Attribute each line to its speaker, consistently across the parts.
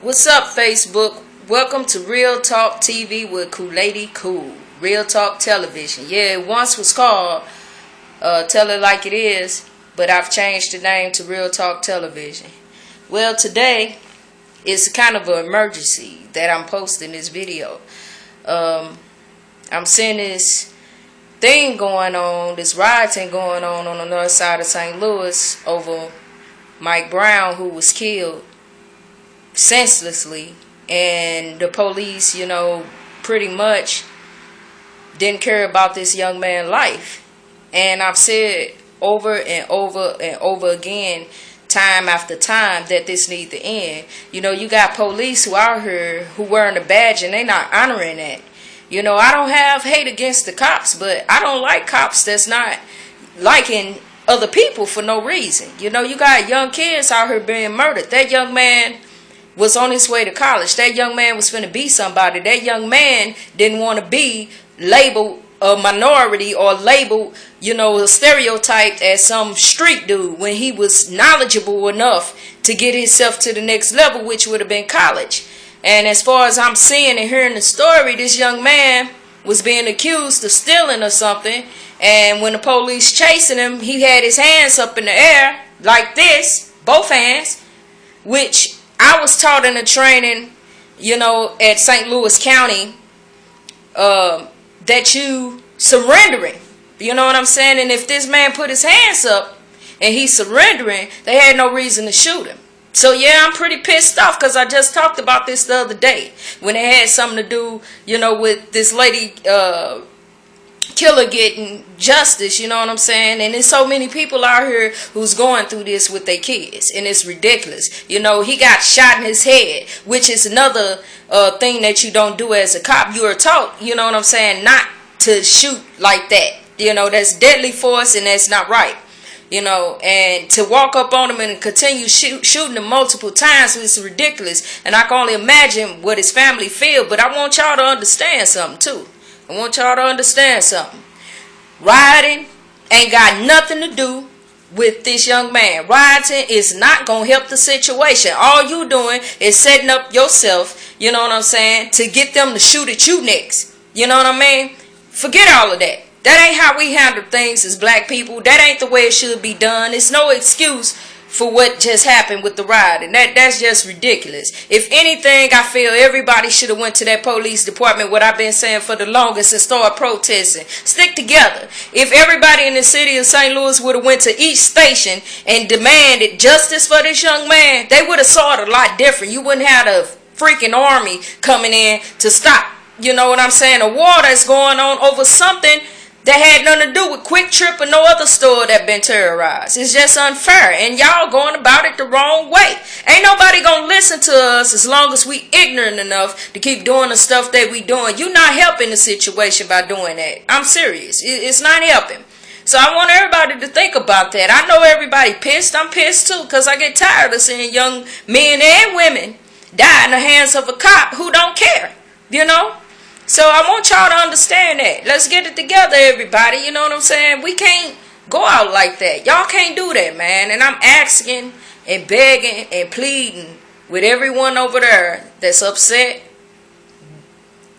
Speaker 1: What's up, Facebook? Welcome to Real Talk TV with Cooladycool. Real Talk Television. Yeah, it once was called Tell It Like It Is, but I've changed the name to Real Talk Television. Well, today is kind of an emergency that I'm posting this video. I'm seeing this thing going on, this rioting going on the north side of St. Louis over Mike Brown, who was killed senselessly, and the police, pretty much didn't care about this young man's life. And I've said over and over and over again, time after time, that this needs to end. You got police who out here who wearing a badge and they not honoring that. I don't have hate against the cops, but I don't like cops that's not liking other people for no reason. You got young kids out here being murdered. That young man was on his way to college. That young man was finna be somebody. That young man didn't want to be labeled a minority or labeled, stereotyped as some street dude when he was knowledgeable enough to get himself to the next level, which would have been college. And as far as I'm seeing and hearing the story, this young man was being accused of stealing or something. And when the police chasing him, he had his hands up in the air like this, both hands, which I was taught in the training, at St. Louis County, that you surrendering. You know what I'm saying? And if this man put his hands up and he's surrendering, they had no reason to shoot him. So yeah, I'm pretty pissed off because I just talked about this the other day when it had something to do, with this lady killer getting justice, you know what I'm saying? And there's so many people out here who's going through this with their kids, and it's ridiculous. He got shot in his head, which is another thing that you don't do as a cop. You are taught, you know what I'm saying, not to shoot like that. That's deadly force, and that's not right. And to walk up on him and continue shooting him multiple times is ridiculous. And I can only imagine what his family feel. But I want y'all to understand something too. I want y'all to understand something. Rioting ain't got nothing to do with this young man. Rioting is not going to help the situation. All you doing is setting up yourself, you know what I'm saying, to get them to shoot at you next. You know what I mean? Forget all of that. That ain't how we handle things as black people. That ain't the way it should be done. It's no excuse for what just happened with the riot, and that's just ridiculous. If anything, I feel everybody should have went to that police department, what I've been saying for the longest, and started protesting. Stick together. If everybody in the city of St. Louis would have went to each station and demanded justice for this young man, they would have saw it a lot different. You wouldn't have a freaking army coming in to stop, you know what I'm saying, a war that's going on over something that had nothing to do with Quick Trip or no other store that been terrorized. It's just unfair, and y'all going about it the wrong way. Ain't nobody gonna listen to us as long as we ignorant enough to keep doing the stuff that we doing. You're not helping the situation by doing that. I'm serious. It's not helping. So I want everybody to think about that. I know everybody pissed. I'm pissed too, because I get tired of seeing young men and women die in the hands of a cop who don't care, So I want y'all to understand that. Let's get it together, everybody. You know what I'm saying? We can't go out like that. Y'all can't do that, man. And I'm asking and begging and pleading with everyone over there that's upset.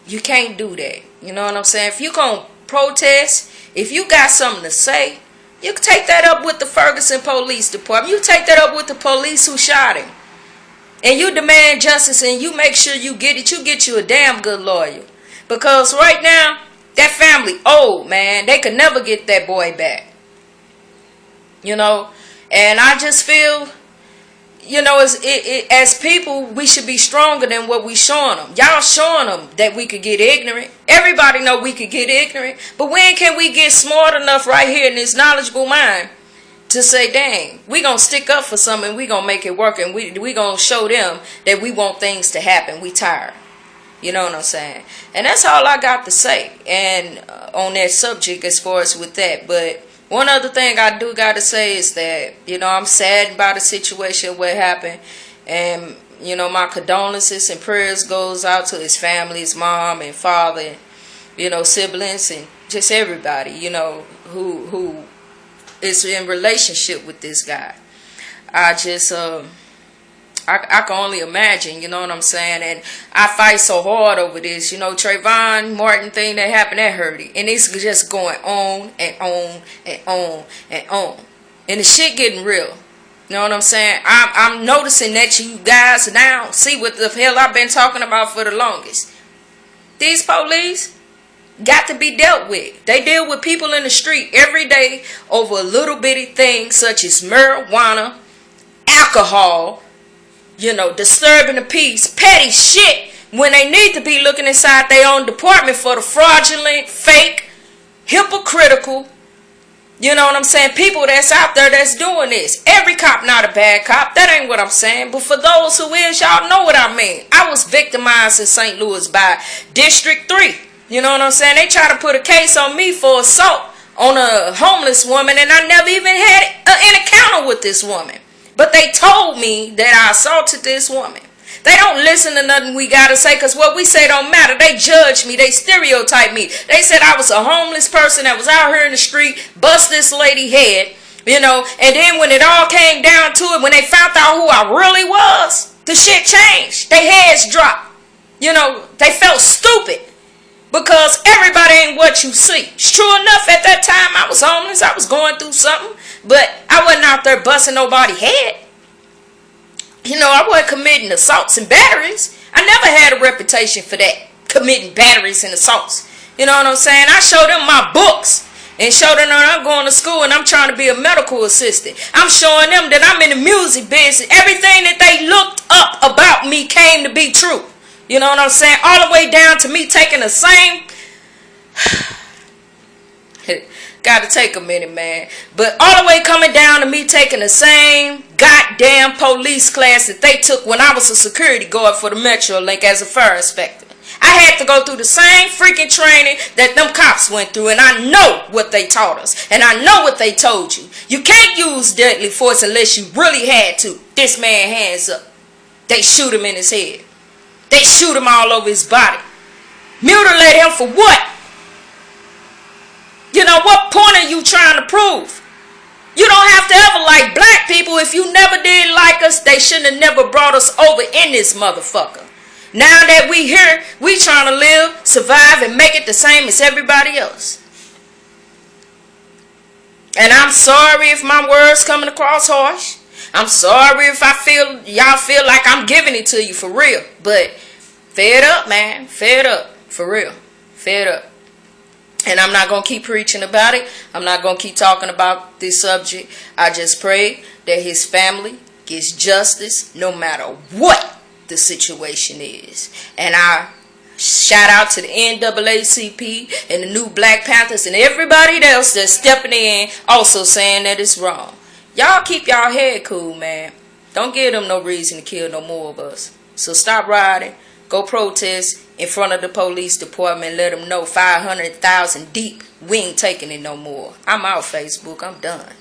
Speaker 1: You can't do that. You know what I'm saying? If you gonna protest, if you got something to say, you can take that up with the Ferguson Police Department. You take that up with the police who shot him. And you demand justice, and you make sure you get it. You get you a damn good lawyer. Because right now, that family old, man. They could never get that boy back. And I just feel, as people, we should be stronger than what we showing them. Y'all showing them that we could get ignorant. Everybody know we could get ignorant. But when can we get smart enough right here in this knowledgeable mind to say, dang, we going to stick up for something, we going to make it work, and we going to show them that we want things to happen. We tired. You know what I'm saying? And that's all I got to say. And on that subject as far as with that. But one other thing I do got to say is that, I'm saddened by the situation, what happened. And, my condolences and prayers goes out to his family, his mom and father, siblings, and just everybody, who is in relationship with this guy. I just I can only imagine, you know what I'm saying? And I fight so hard over this, you know, Trayvon Martin thing that happened, that hurt it. And it's just going on and on and on and on. And the shit getting real. You know what I'm saying? I'm noticing that you guys now see what the hell I've been talking about for the longest. These police got to be dealt with. They deal with people in the street every day over a little bitty thing such as marijuana, alcohol, you know, disturbing the peace, petty shit, when they need to be looking inside their own department for the fraudulent, fake, hypocritical, you know what I'm saying, people that's out there that's doing this. Every cop not a bad cop. That ain't what I'm saying. But for those who is, y'all know what I mean. I was victimized in St. Louis by District 3. You know what I'm saying? They try to put a case on me for assault on a homeless woman, and I never even had an encounter with this woman. But they told me that I assaulted this woman. They don't listen to nothing we gotta say, because what we say don't matter. They judge me. They stereotype me. They said I was a homeless person that was out here in the street, bust this lady head, you know. And then when it all came down to it, when they found out who I really was, the shit changed. Their heads dropped. You know, they felt stupid. Because everybody ain't what you see. It's true enough, at that time I was homeless. I was going through something. But I wasn't out there busting nobody's head. You know, I wasn't committing assaults and batteries. I never had a reputation for that. Committing batteries and assaults. You know what I'm saying? I showed them my books. And showed them that I'm going to school and I'm trying to be a medical assistant. I'm showing them that I'm in the music business. Everything that they looked up about me came to be true. You know what I'm saying? All the way down to me taking the same... Gotta take a minute, man. But all the way coming down to me taking the same goddamn police class that they took when I was a security guard for the Metro Link as a fire inspector. I had to go through the same freaking training that them cops went through, and I know what they taught us. And I know what they told you. You can't use deadly force unless you really had to. This man hands up. They shoot him in his head. They shoot him all over his body. Mutilate him for what? You know, what point are you trying to prove? You don't have to ever like black people. If you never did like us, they shouldn't have never brought us over in this motherfucker. Now that we here, we trying to live, survive, and make it the same as everybody else. And I'm sorry if my words coming across harsh. I'm sorry if y'all feel like I'm giving it to you for real. But fed up, man. Fed up. For real. Fed up. And I'm not going to keep preaching about it. I'm not going to keep talking about this subject. I just pray that his family gets justice no matter what the situation is. And I shout out to the NAACP and the new Black Panthers and everybody else that's stepping in also saying that it's wrong. Y'all keep y'all head cool, man. Don't give them no reason to kill no more of us. So stop riding. Go protest in front of the police department. Let them know 500,000 deep. We ain't taking it no more. I'm out, Facebook. I'm done.